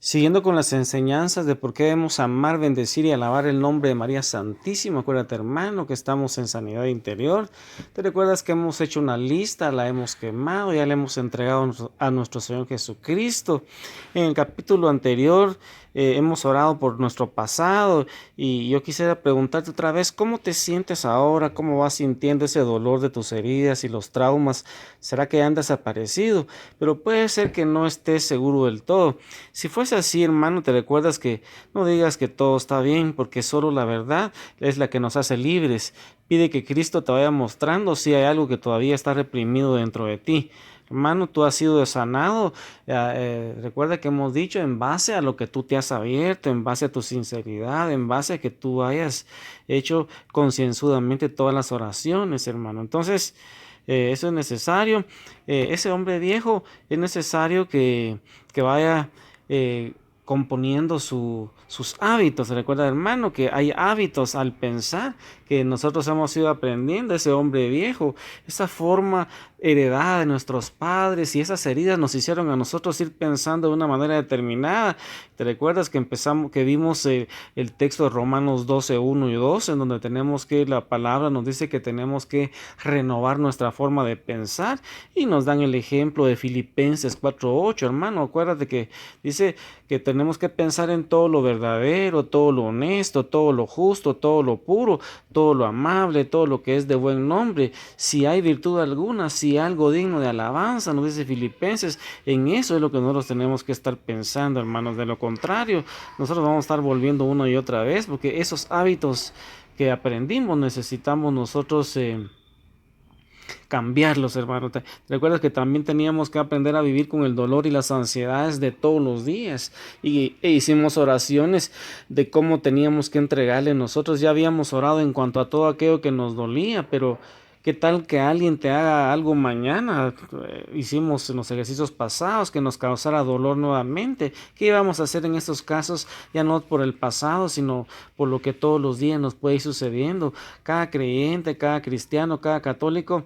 Siguiendo con las enseñanzas de por qué debemos amar, bendecir y alabar el nombre de María Santísima, acuérdate hermano que estamos en sanidad interior. Te recuerdas que hemos hecho una lista, la hemos quemado, ya le hemos entregado a nuestro Señor Jesucristo. En el capítulo anterior hemos orado por nuestro pasado y yo quisiera preguntarte otra vez, ¿cómo te sientes ahora? ¿Cómo vas sintiendo ese dolor de tus heridas y los traumas? ¿Será que han desaparecido? Pero puede ser que no estés seguro del todo. Si fuese así, hermano, te recuerdas que no digas que todo está bien, porque solo la verdad es la que nos hace libres. Pide que Cristo te vaya mostrando si hay algo que todavía está reprimido dentro de ti. Hermano, tú has sido sanado. Recuerda que hemos dicho en base a lo que tú te has abierto, en base a tu sinceridad, en base a que tú hayas hecho concienzudamente todas las oraciones, hermano. Entonces, eso es necesario. Ese hombre viejo es necesario que vaya eh, componiendo sus hábitos. Recuerda, hermano, que hay hábitos al pensar que nosotros hemos ido aprendiendo, ese hombre viejo, esa forma heredada de nuestros padres y esas heridas nos hicieron a nosotros ir pensando de una manera determinada. ¿Te recuerdas que empezamos, que vimos el texto de Romanos 12, 1 y 2, en donde tenemos que, la palabra nos dice que tenemos que renovar nuestra forma de pensar y nos dan el ejemplo de Filipenses 4:8, hermano? Acuérdate que dice que tenemos que pensar en todo lo verdadero, todo lo honesto, todo lo justo, todo lo puro, todo lo amable, todo lo que es de buen nombre. Si hay virtud alguna, si hay algo digno de alabanza, nos dice Filipenses, en eso es lo que nosotros tenemos que estar pensando, hermanos. De lo contrario, nosotros vamos a estar volviendo una y otra vez, porque esos hábitos que aprendimos necesitamos nosotros cambiarlos, hermano. ¿Te recuerdas que también teníamos que aprender a vivir con el dolor y las ansiedades de todos los días? E hicimos oraciones de cómo teníamos que entregarle. Nosotros ya habíamos orado en cuanto a todo aquello que nos dolía, pero ¿qué tal que alguien te haga algo mañana? Hicimos en los ejercicios pasados que nos causara dolor nuevamente. ¿Qué íbamos a hacer en estos casos? Ya no por el pasado, sino por lo que todos los días nos puede ir sucediendo. Cada creyente, cada cristiano, cada católico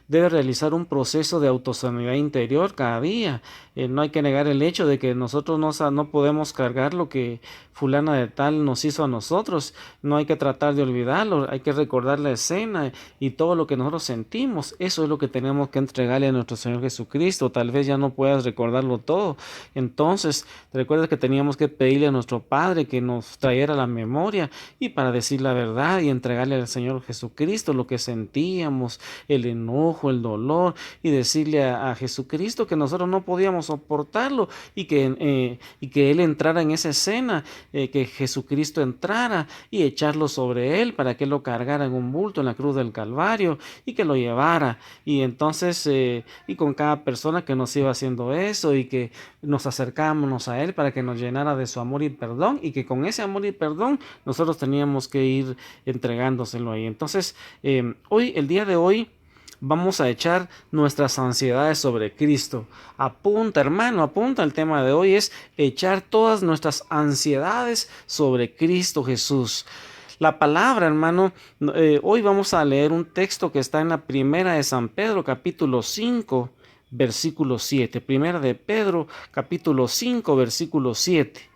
debe realizar un proceso de autosanidad interior cada día. No hay que negar el hecho de que nosotros no podemos cargar lo que fulana de tal nos hizo a nosotros. No hay que tratar de olvidarlo, hay que recordar la escena y todo lo que nosotros sentimos. Eso es lo que tenemos que entregarle a nuestro Señor Jesucristo. Tal vez ya no puedas recordarlo todo. Entonces, te recuerdas que teníamos que pedirle a nuestro Padre que nos trayera la memoria y para decir la verdad y entregarle al Señor Jesucristo lo que sentíamos, el enojo, el dolor, y decirle a Jesucristo que nosotros no podíamos soportarlo y que Él entrara en esa escena, que Jesucristo entrara y echarlo sobre Él para que Él lo cargara en un bulto en la cruz del Calvario y que lo llevara. Y entonces, y con cada persona que nos iba haciendo eso y que nos acercábamos a Él para que nos llenara de su amor y perdón, y que con ese amor y perdón nosotros teníamos que ir entregándoselo ahí. Entonces, el día de hoy, vamos a echar nuestras ansiedades sobre Cristo. Apunta, hermano, apunta. El tema de hoy es echar todas nuestras ansiedades sobre Cristo Jesús. La palabra, hermano, hoy vamos a leer un texto que está en la primera de San Pedro, capítulo 5, versículo 7. Primera de Pedro, capítulo 5, versículo 7.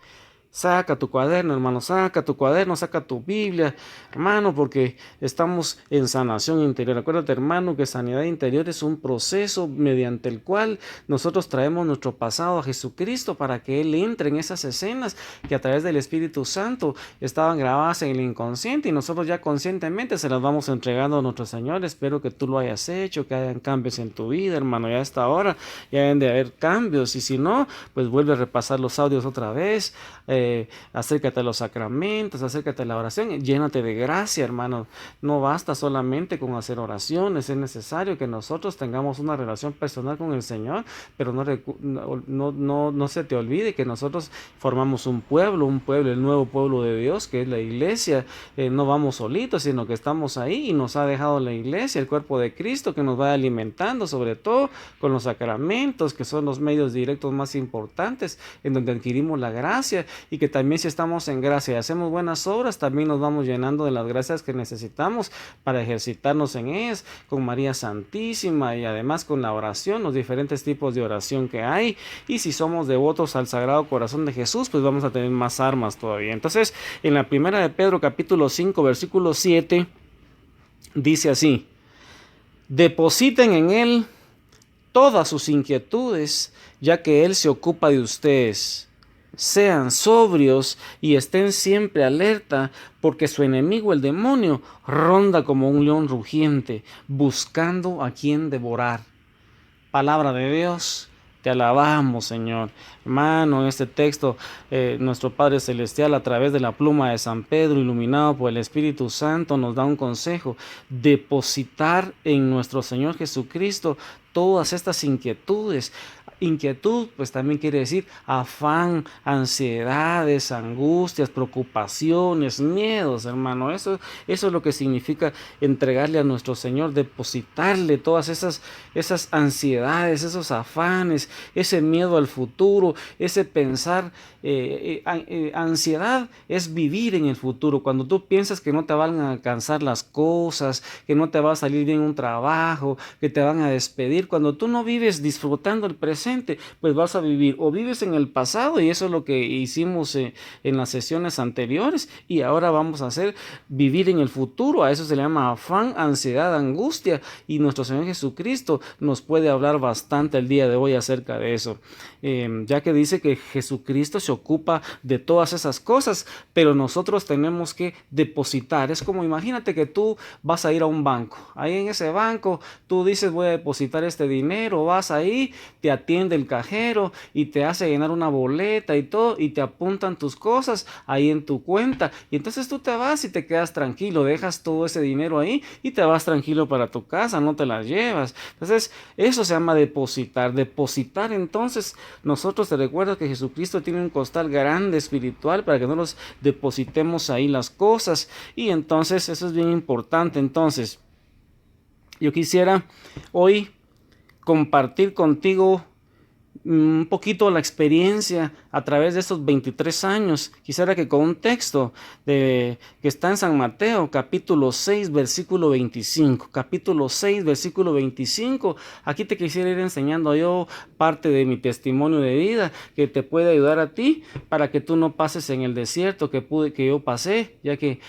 Saca tu cuaderno, hermano, saca tu cuaderno, saca tu Biblia, hermano, porque estamos en sanación interior. Acuérdate, hermano, que sanidad interior es un proceso mediante el cual nosotros traemos nuestro pasado a Jesucristo para que Él entre en esas escenas que a través del Espíritu Santo estaban grabadas en el inconsciente y nosotros ya conscientemente se las vamos entregando a nuestro Señor. Espero que tú lo hayas hecho, que hayan cambios en tu vida, hermano. Ya a esta hora ya deben de haber cambios y si no, pues vuelve a repasar los audios otra vez. Acércate a los sacramentos, acércate a la oración, llénate de gracia, hermano. No basta solamente con hacer oraciones, es necesario que nosotros tengamos una relación personal con el Señor, pero no se te olvide que nosotros formamos un pueblo, el nuevo pueblo de Dios, que es la iglesia. No vamos solitos, sino que estamos ahí y nos ha dejado la iglesia, el cuerpo de Cristo, que nos va alimentando, sobre todo con los sacramentos, que son los medios directos más importantes en donde adquirimos la gracia y y que también si estamos en gracia y hacemos buenas obras, también nos vamos llenando de las gracias que necesitamos para ejercitarnos en ellas, con María Santísima y además con la oración, los diferentes tipos de oración que hay. Y si somos devotos al Sagrado Corazón de Jesús, pues vamos a tener más armas todavía. Entonces, en la primera de Pedro, capítulo 5, versículo 7, dice así: depositen en Él todas sus inquietudes, ya que Él se ocupa de ustedes. Sean sobrios y estén siempre alerta, porque su enemigo, el demonio, ronda como un león rugiente, buscando a quien devorar. Palabra de Dios. Te alabamos, Señor. Hermano, en este texto, nuestro Padre Celestial, a través de la pluma de San Pedro, iluminado por el Espíritu Santo, nos da un consejo: depositar en nuestro Señor Jesucristo todas estas inquietudes. Inquietud, pues también quiere decir afán, ansiedades, angustias, preocupaciones, miedos, hermano. Eso es lo que significa entregarle a nuestro Señor, depositarle todas esas ansiedades, esos afanes, ese miedo al futuro, ese pensar. Ansiedad es vivir en el futuro. Cuando tú piensas que no te van a alcanzar las cosas, que no te va a salir bien un trabajo, que te van a despedir, cuando tú no vives disfrutando el presente, pues vas a vivir o vives en el pasado, y eso es lo que hicimos en las sesiones anteriores, y ahora vamos a hacer vivir en el futuro. A eso se le llama afán, ansiedad, angustia, y nuestro Señor Jesucristo nos puede hablar bastante el día de hoy acerca de eso, ya que dice que Jesucristo se ocupa de todas esas cosas, pero nosotros tenemos que depositar. Es como, imagínate que tú vas a ir a un banco, ahí en ese banco tú dices: voy a depositar este dinero. Vas ahí, te atiende el cajero y te hace llenar una boleta y todo, y te apuntan tus cosas ahí en tu cuenta, y entonces tú te vas y te quedas tranquilo, dejas todo ese dinero ahí y te vas tranquilo para tu casa, no te las llevas. Entonces eso se llama depositar. Depositar, entonces, nosotros, te recuerdo que Jesucristo tiene un costal grande espiritual para que no los depositemos ahí las cosas, y entonces eso es bien importante. Entonces yo quisiera hoy compartir contigo un poquito la experiencia a través de estos 23 años. Quisiera que con un texto que está en San Mateo, capítulo 6, versículo 25. Capítulo 6, versículo 25. Aquí te quisiera ir enseñando yo parte de mi testimonio de vida que te puede ayudar a ti para que tú no pases en el desierto que yo pasé, ya que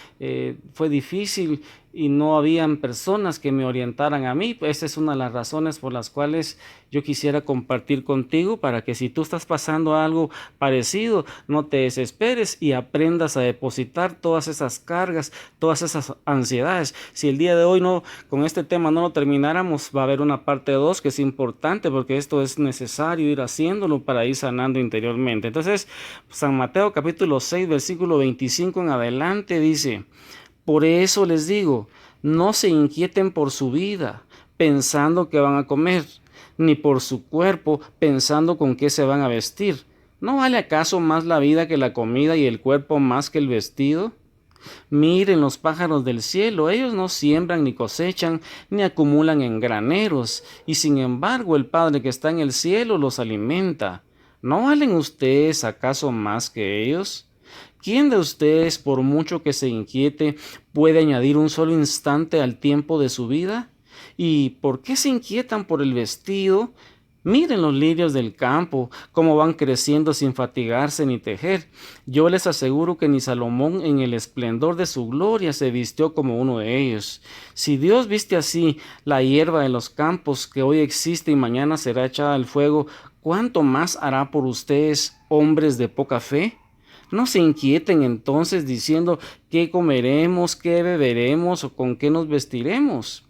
fue difícil y no habían personas que me orientaran a mí. Esa es una de las razones por las cuales yo quisiera compartir contigo, para que si tú estás pasando algo parecido, no te desesperes y aprendas a depositar todas esas cargas, todas esas ansiedades. Si el día de hoy con este tema no lo termináramos, va a haber una parte 2 que es importante, porque esto es necesario ir haciéndolo para ir sanando interiormente. Entonces, San Mateo capítulo 6, versículo 25 en adelante dice: por eso les digo, no se inquieten por su vida, pensando que van a comer, ni por su cuerpo, pensando con qué se van a vestir. ¿No vale acaso más la vida que la comida, y el cuerpo más que el vestido? Miren los pájaros del cielo, ellos no siembran ni cosechan, ni acumulan en graneros, y sin embargo el Padre que está en el cielo los alimenta. ¿No valen ustedes acaso más que ellos? ¿Quién de ustedes, por mucho que se inquiete, puede añadir un solo instante al tiempo de su vida? ¿Y por qué se inquietan por el vestido? Miren los lirios del campo, cómo van creciendo sin fatigarse ni tejer. Yo les aseguro que ni Salomón en el esplendor de su gloria se vistió como uno de ellos. Si Dios viste así la hierba de los campos, que hoy existe y mañana será echada al fuego, ¿cuánto más hará por ustedes, hombres de poca fe? No se inquieten entonces diciendo: ¿qué comeremos, qué beberemos o con qué nos vestiremos?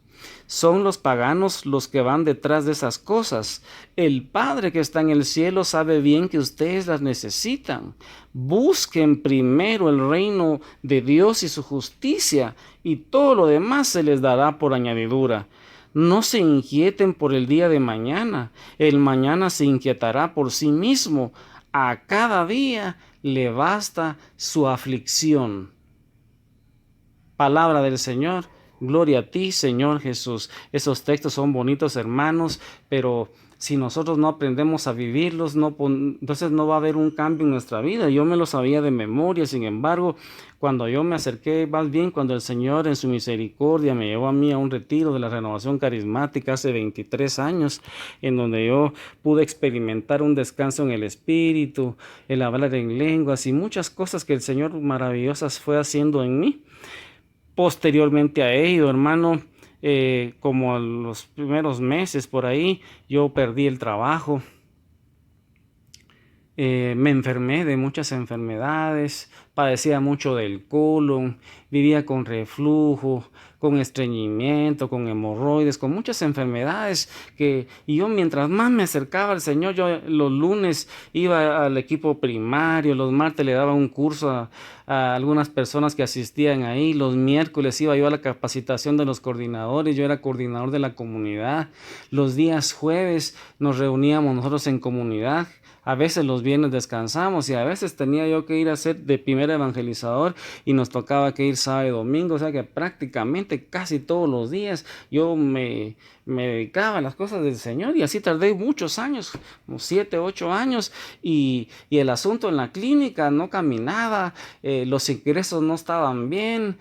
Son los paganos los que van detrás de esas cosas. El Padre que está en el cielo sabe bien que ustedes las necesitan. Busquen primero el reino de Dios y su justicia, y todo lo demás se les dará por añadidura. No se inquieten por el día de mañana. El mañana se inquietará por sí mismo. A cada día le basta su aflicción. Palabra del Señor. Gloria a ti, Señor Jesús. Esos textos son bonitos, hermanos, pero si nosotros no aprendemos a vivirlos, entonces no va a haber un cambio en nuestra vida. Yo me lo sabía de memoria, sin embargo, cuando yo me acerqué, más bien cuando el Señor en su misericordia me llevó a mí a un retiro de la renovación carismática hace 23 años, en donde yo pude experimentar un descanso en el Espíritu, el hablar en lenguas y muchas cosas que el Señor maravillosas fue haciendo en mí. Posteriormente a ello, hermano, como a los primeros meses por ahí, yo perdí el trabajo. Me enfermé de muchas enfermedades, padecía mucho del colon, vivía con reflujo, con estreñimiento, con hemorroides, con muchas enfermedades y yo mientras más me acercaba al Señor, yo los lunes iba al equipo primario, los martes le daba un curso a algunas personas que asistían ahí, los miércoles iba yo a la capacitación de los coordinadores, yo era coordinador de la comunidad, los días jueves nos reuníamos nosotros en comunidad. A veces los viernes descansamos y a veces tenía yo que ir a ser de primer evangelizador y nos tocaba que ir sábado y domingo, o sea que prácticamente casi todos los días yo me dedicaba a las cosas del Señor y así tardé muchos años, como 7, 8 años y el asunto en la clínica no caminaba, los ingresos no estaban bien,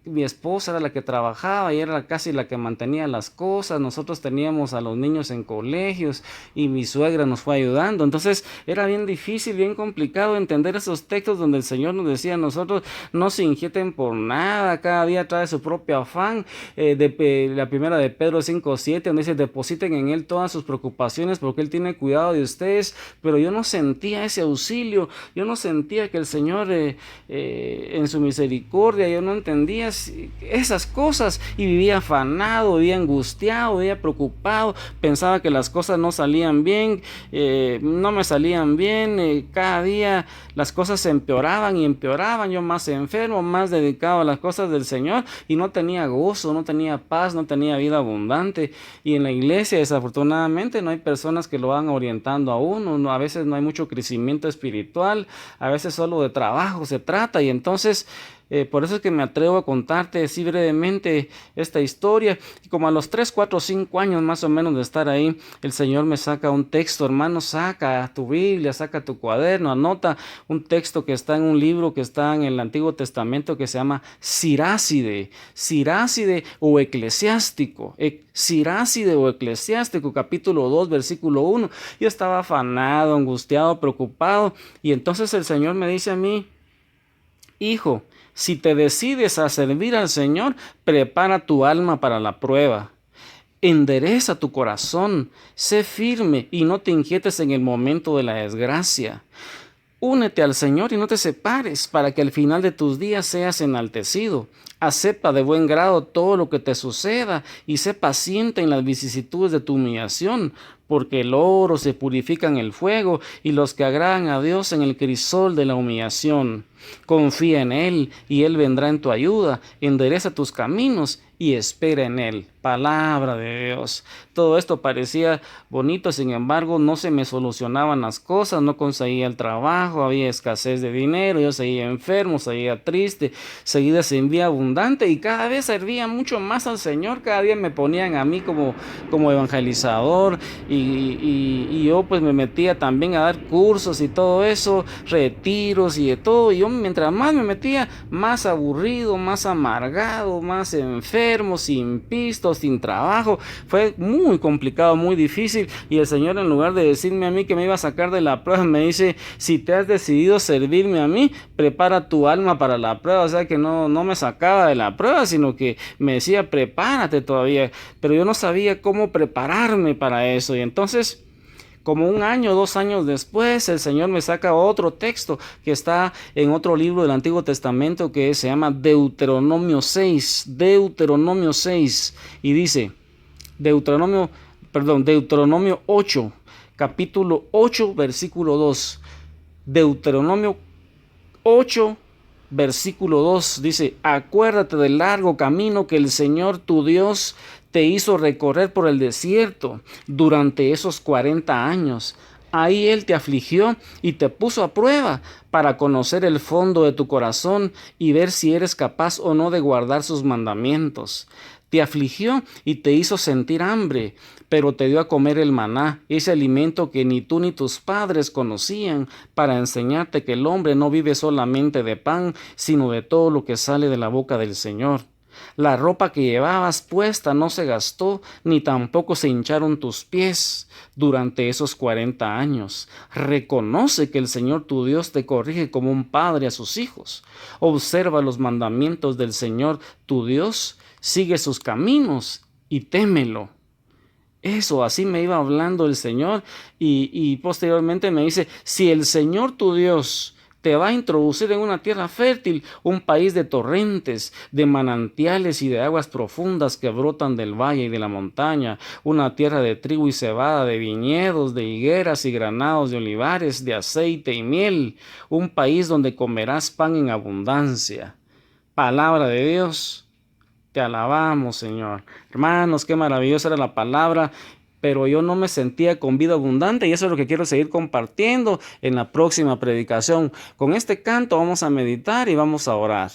mi esposa era la que trabajaba y era casi la que mantenía las cosas, nosotros teníamos a los niños en colegios y mi suegra nos fue ayudando, entonces era bien difícil, bien complicado entender esos textos donde el Señor nos decía a nosotros no se inquieten por nada, cada día trae su propio afán, la primera de Pedro 5:7 donde dice depositen en Él todas sus preocupaciones porque Él tiene cuidado de ustedes, pero yo no sentía ese auxilio, yo no sentía que el Señor en su misericordia, yo no entendía esas cosas y vivía afanado, vivía angustiado, vivía preocupado, pensaba que las cosas no salían bien, no me salían bien, cada día las cosas se empeoraban y empeoraban, yo más enfermo, más dedicado a las cosas del Señor y no tenía gozo, no tenía paz, no tenía vida abundante y en la iglesia desafortunadamente no hay personas que lo van orientando a uno, a veces no hay mucho crecimiento espiritual, a veces solo de trabajo se trata y entonces por eso es que me atrevo a contarte así brevemente esta historia. Y como a los 3, 4, 5 años más o menos de estar ahí, el Señor me saca un texto, hermano, saca tu Biblia, saca tu cuaderno, anota un texto que está en un libro que está en el Antiguo Testamento que se llama Siráside o Eclesiástico. Siráside o Eclesiástico, capítulo 2, versículo 1. Yo estaba afanado, angustiado, preocupado y entonces el Señor me dice a mí, hijo, si te decides a servir al Señor, prepara tu alma para la prueba. Endereza tu corazón, sé firme y no te inquietes en el momento de la desgracia. Únete al Señor y no te separes, para que al final de tus días seas enaltecido. Acepta de buen grado todo lo que te suceda y sé paciente en las vicisitudes de tu humillación, porque el oro se purifica en el fuego y los que agradan a Dios en el crisol de la humillación. Confía en Él y Él vendrá en tu ayuda. Endereza tus caminos y espera en Él. Palabra de Dios. Todo esto parecía bonito, sin embargo, no se me solucionaban las cosas, no conseguía el trabajo, había escasez de dinero, yo seguía enfermo, seguía triste, seguía sin vida abundante y cada vez servía mucho más al Señor, cada día me ponían a mí como evangelizador y yo pues me metía también a dar cursos y todo eso, retiros y de todo, y yo mientras más me metía, más aburrido, más amargado, más enfermo, sin pisto, sin trabajo, fue muy complicado, muy difícil y el Señor en lugar de decirme a mí que me iba a sacar de la prueba, me dice, si te has decidido servirme a mí, prepara tu alma para la prueba, o sea que no me sacaba de la prueba, sino que me decía, prepárate todavía, pero yo no sabía cómo prepararme para eso y entonces como 1 año, 2 años después, el Señor me saca otro texto que está en otro libro del Antiguo Testamento que se llama Deuteronomio 6, y dice, Deuteronomio 8, capítulo 8, versículo 2, Deuteronomio 8, versículo 2 dice, acuérdate del largo camino que el Señor tu Dios te hizo recorrer por el desierto durante esos 40 años. Ahí Él te afligió y te puso a prueba para conocer el fondo de tu corazón y ver si eres capaz o no de guardar sus mandamientos. te afligió y te hizo sentir hambre, pero te dio a comer el maná, ese alimento que ni tú ni tus padres conocían, para enseñarte que el hombre no vive solamente de pan, sino de todo lo que sale de la boca del Señor. La ropa que llevabas puesta no se gastó, ni tampoco se hincharon tus pies durante esos 40 años. Reconoce que el Señor tu Dios te corrige como un padre a sus hijos. Observa los mandamientos del Señor tu Dios, sigue sus caminos y témelo. Eso, así me iba hablando el Señor y posteriormente me dice, si el Señor tu Dios te va a introducir en una tierra fértil, un país de torrentes, de manantiales y de aguas profundas que brotan del valle y de la montaña, una tierra de trigo y cebada, de viñedos, de higueras y granados, de olivares, de aceite y miel, un país donde comerás pan en abundancia. Palabra de Dios. Te alabamos, Señor. Hermanos, qué maravillosa era la palabra, pero yo no me sentía con vida abundante y eso es lo que quiero seguir compartiendo en la próxima predicación. Con este canto vamos a meditar y vamos a orar.